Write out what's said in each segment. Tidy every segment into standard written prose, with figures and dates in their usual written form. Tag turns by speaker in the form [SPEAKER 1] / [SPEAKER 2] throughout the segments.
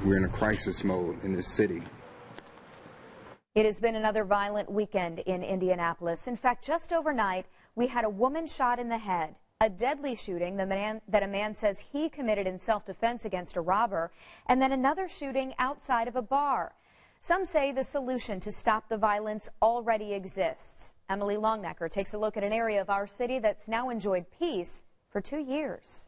[SPEAKER 1] We're in a crisis mode in this city.
[SPEAKER 2] It has been another violent weekend in Indianapolis. In fact, just overnight, we had a woman shot in the head, a deadly shooting that a man says he committed in self-defense against a robber, and then another shooting outside of a bar. Some say the solution to stop the violence already exists. Emily Longnecker takes a look at an area of our city that's now enjoyed peace for 2 years.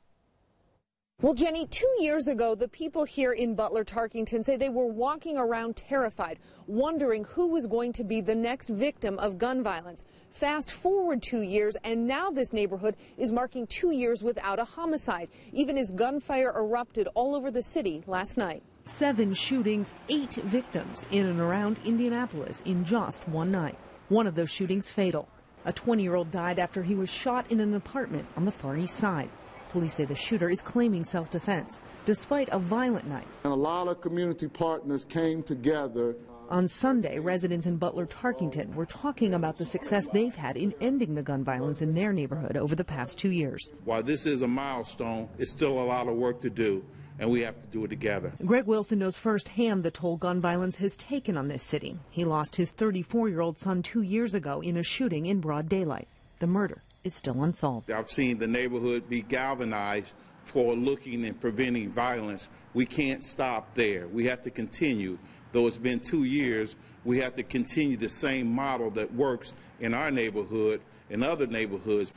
[SPEAKER 3] Well, Jenny, 2 years ago, the people here in Butler Tarkington say they were walking around terrified, wondering who was going to be the next victim of gun violence. Fast forward 2 years, and now this neighborhood is marking 2 years without a homicide, even as gunfire erupted all over the city last night.
[SPEAKER 4] 7 shootings, 8 victims in and around Indianapolis in just one night. One of those shootings fatal. A 20-year-old died after he was shot in an apartment on the Far East Side. Police say the shooter is claiming self-defense, despite a violent night.
[SPEAKER 5] And a lot of community partners came together.
[SPEAKER 4] On Sunday, residents in Butler Tarkington were talking about the success they've had in ending the gun violence in their neighborhood over the past 2 years.
[SPEAKER 6] While this is a milestone, it's still a lot of work to do, and we have to do it together.
[SPEAKER 4] Greg Wilson knows firsthand the toll gun violence has taken on this city. He lost his 34-year-old son 2 years ago in a shooting in broad daylight. The murder is still unsolved.
[SPEAKER 6] I've seen the neighborhood be galvanized for looking and preventing violence. We can't stop there. We have to continue. Though it's been 2 years, we have to continue the same model that works in our neighborhood and other neighborhoods.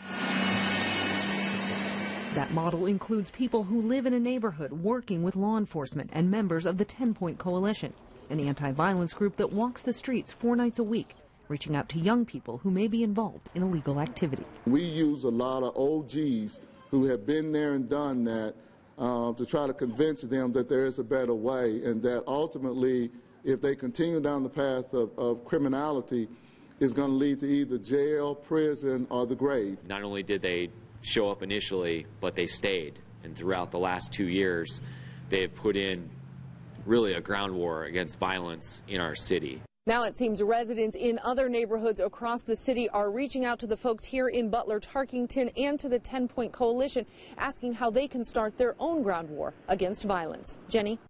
[SPEAKER 4] That model includes people who live in a neighborhood working with law enforcement and members of the 10-Point Coalition, an anti-violence group that walks the streets 4 nights a week, reaching out to young people who may be involved in illegal activity.
[SPEAKER 5] We use a lot of OGs who have been there and done that to try to convince them that there is a better way, and that ultimately, if they continue down the path of criminality, is going to lead to either jail, prison, or the grave.
[SPEAKER 7] Not only did they show up initially, but they stayed. And throughout the last 2 years, they have put in really a ground war against violence in our city.
[SPEAKER 3] Now it seems residents in other neighborhoods across the city are reaching out to the folks here in Butler Tarkington and to the 10-Point Coalition, asking how they can start their own ground war against violence. Jenny?